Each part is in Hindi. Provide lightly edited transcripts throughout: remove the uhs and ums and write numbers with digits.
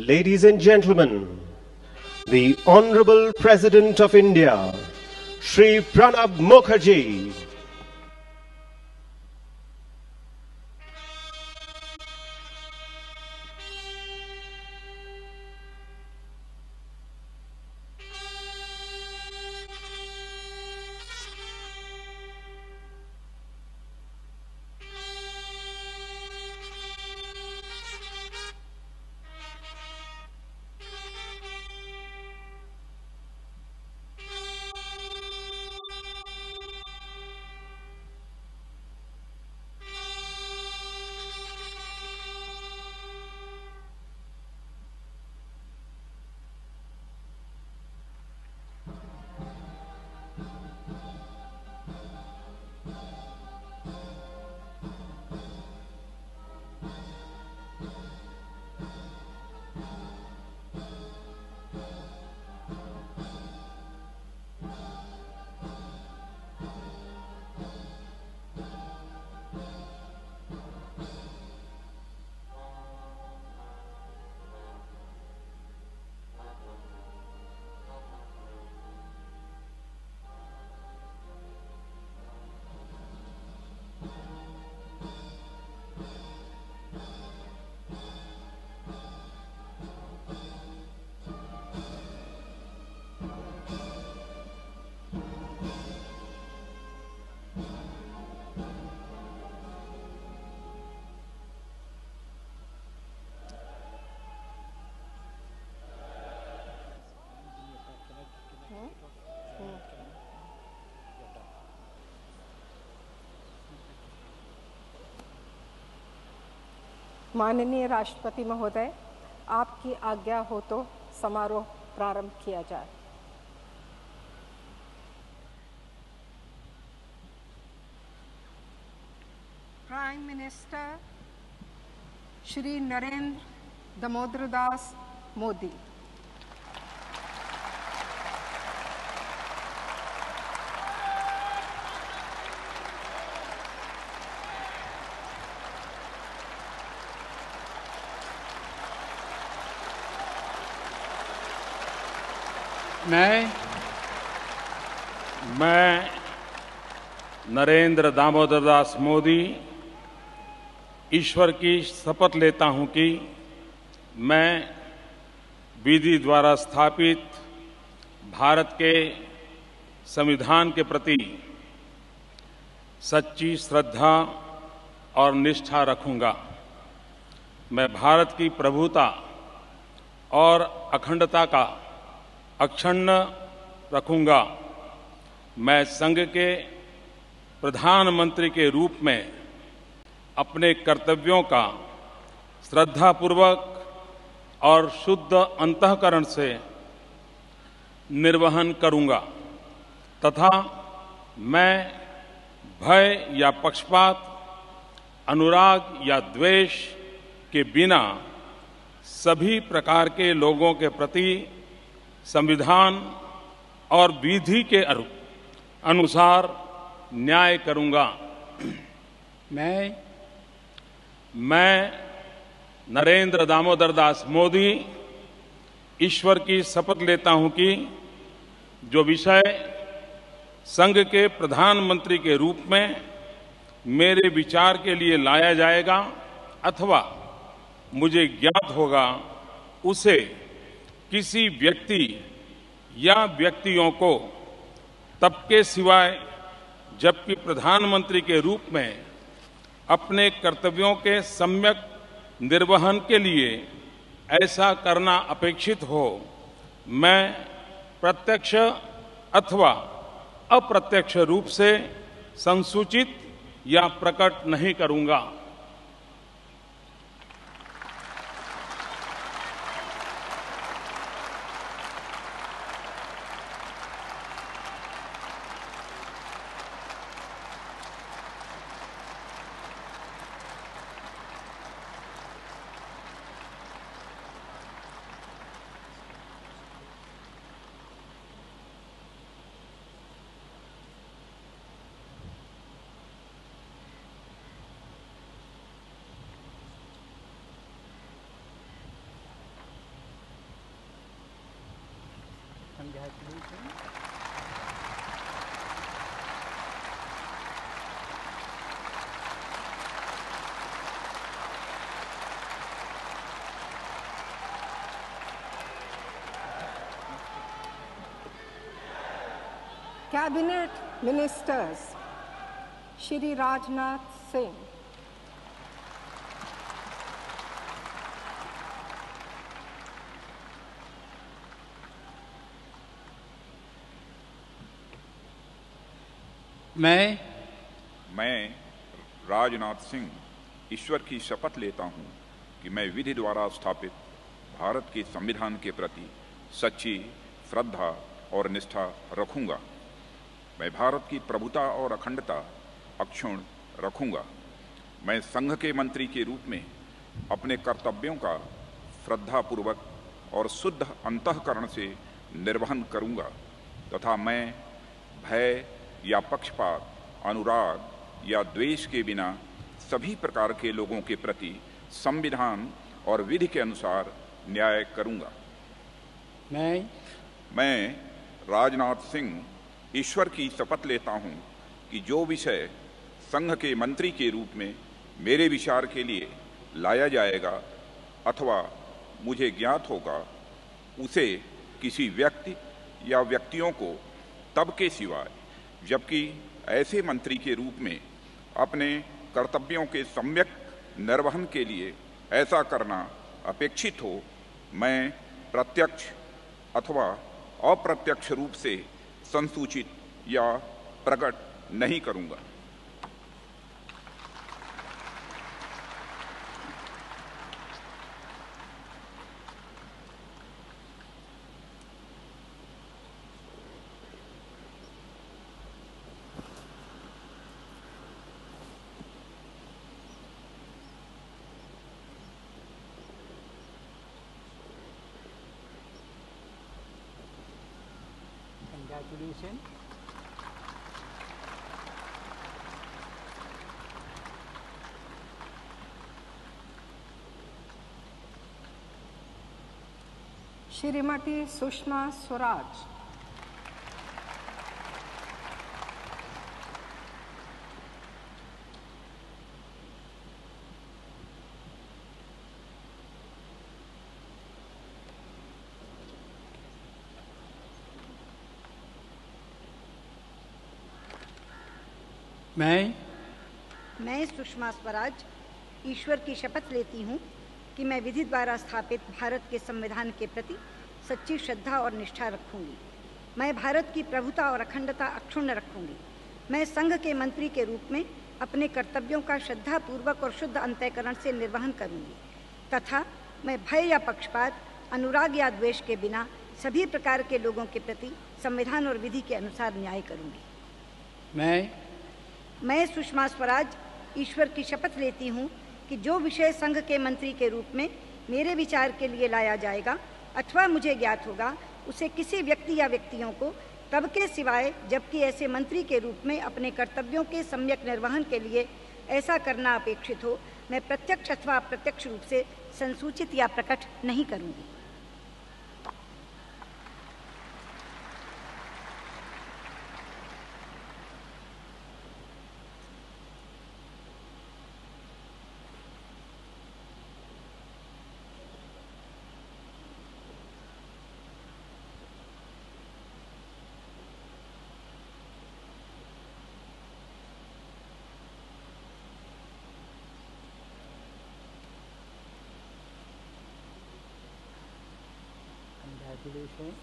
Ladies and gentlemen, the Honorable President of India, Shri Pranab Mukherjee. माननीय राष्ट्रपति महोदय, आपकी आज्ञा हो तो समारोह प्रारंभ किया जाए। Prime minister Shri Narendra Damodar Das Modi. मैं नरेंद्र दामोदर दास मोदी ईश्वर की शपथ लेता हूं कि मैं विधि द्वारा स्थापित भारत के संविधान के प्रति सच्ची श्रद्धा और निष्ठा रखूंगा। मैं भारत की प्रभुता और अखंडता का अक्षुण्ण रखूंगा। मैं संघ के प्रधानमंत्री के रूप में अपने कर्तव्यों का श्रद्धापूर्वक और शुद्ध अंतःकरण से निर्वहन करूंगा तथा मैं भय या पक्षपात, अनुराग या द्वेष के बिना सभी प्रकार के लोगों के प्रति संविधान और विधि के अनुसार न्याय करूंगा। मैं नरेंद्र दामोदर दास मोदी ईश्वर की शपथ लेता हूं कि जो विषय संघ के प्रधानमंत्री के रूप में मेरे विचार के लिए लाया जाएगा अथवा मुझे ज्ञात होगा, उसे किसी व्यक्ति या व्यक्तियों को तब के सिवाय जबकि प्रधानमंत्री के रूप में अपने कर्तव्यों के सम्यक निर्वहन के लिए ऐसा करना अपेक्षित हो, मैं प्रत्यक्ष अथवा अप्रत्यक्ष रूप से संसूचित या प्रकट नहीं करूंगा। कैबिनेट मिनिस्टर्स श्री राजनाथ सिंह, मैं राजनाथ सिंह ईश्वर की शपथ लेता हूं कि मैं विधि द्वारा स्थापित भारत के संविधान के प्रति सच्ची श्रद्धा और निष्ठा रखूंगा। मैं भारत की प्रभुता और अखंडता अक्षुण्ण रखूंगा। मैं संघ के मंत्री के रूप में अपने कर्तव्यों का श्रद्धापूर्वक और शुद्ध अंतःकरण से निर्वहन करूंगा तथा मैं भय या पक्षपात, अनुराग या द्वेष के बिना सभी प्रकार के लोगों के प्रति संविधान और विधि के अनुसार न्याय करूंगा। मैं राजनाथ सिंह ईश्वर की शपथ लेता हूं कि जो विषय संघ के मंत्री के रूप में मेरे विचार के लिए लाया जाएगा अथवा मुझे ज्ञात होगा, उसे किसी व्यक्ति या व्यक्तियों को तब के सिवाय जबकि ऐसे मंत्री के रूप में अपने कर्तव्यों के सम्यक निर्वहन के लिए ऐसा करना अपेक्षित हो, मैं प्रत्यक्ष अथवा अप्रत्यक्ष रूप से संसूचित या प्रकट नहीं करूंगा। Congratulations. श्रीमती सुषमा स्वराज, मैं सुषमा स्वराज ईश्वर की शपथ लेती हूँ कि मैं विधि द्वारा स्थापित भारत के संविधान के प्रति सच्ची श्रद्धा और निष्ठा रखूंगी। मैं भारत की प्रभुता और अखंडता अक्षुण्ण रखूंगी। मैं संघ के मंत्री के रूप में अपने कर्तव्यों का श्रद्धापूर्वक और शुद्ध अंतःकरण से निर्वहन करूंगी तथा मैं भय या पक्षपात, अनुराग या द्वेष के बिना सभी प्रकार के लोगों के प्रति संविधान और विधि के अनुसार न्याय करूंगी। मैं सुषमा स्वराज ईश्वर की शपथ लेती हूँ कि जो विषय संघ के मंत्री के रूप में मेरे विचार के लिए लाया जाएगा अथवा मुझे ज्ञात होगा, उसे किसी व्यक्ति या व्यक्तियों को तब के सिवाय जबकि ऐसे मंत्री के रूप में अपने कर्तव्यों के सम्यक निर्वहन के लिए ऐसा करना अपेक्षित हो, मैं प्रत्यक्ष अथवा अप्रत्यक्ष रूप से संसूचित या प्रकट नहीं करूँगी। Congratulations.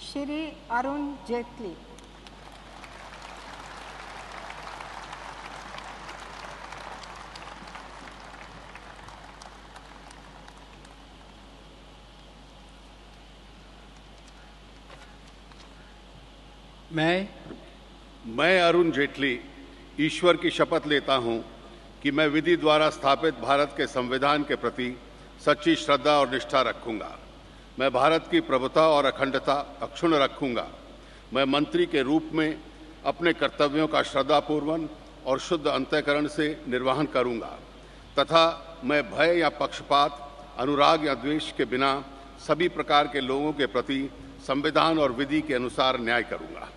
श्री अरुण जेटली, मैं अरुण जेटली ईश्वर की शपथ लेता हूं कि मैं विधि द्वारा स्थापित भारत के संविधान के प्रति सच्ची श्रद्धा और निष्ठा रखूंगा। मैं भारत की प्रभुता और अखंडता अक्षुण्ण रखूंगा। मैं मंत्री के रूप में अपने कर्तव्यों का श्रद्धापूर्वक और शुद्ध अंतःकरण से निर्वहन करूंगा तथा मैं भय या पक्षपात, अनुराग या द्वेष के बिना सभी प्रकार के लोगों के प्रति संविधान और विधि के अनुसार न्याय करूंगा।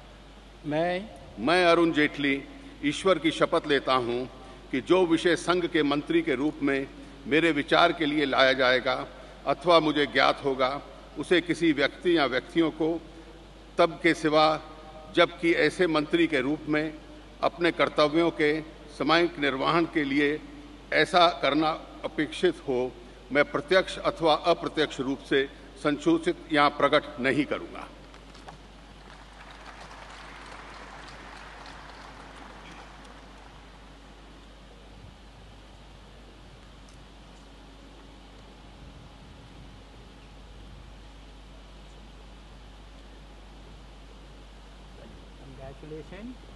मैं अरुण जेटली ईश्वर की शपथ लेता हूं कि जो विषय संघ के मंत्री के रूप में मेरे विचार के लिए लाया जाएगा अथवा मुझे ज्ञात होगा, उसे किसी व्यक्ति या व्यक्तियों को तब के सिवा जबकि ऐसे मंत्री के रूप में अपने कर्तव्यों के समयक निर्वहन के लिए ऐसा करना अपेक्षित हो, मैं प्रत्यक्ष अथवा अप्रत्यक्ष रूप से संसूचित या प्रकट नहीं करूंगा। Congratulations.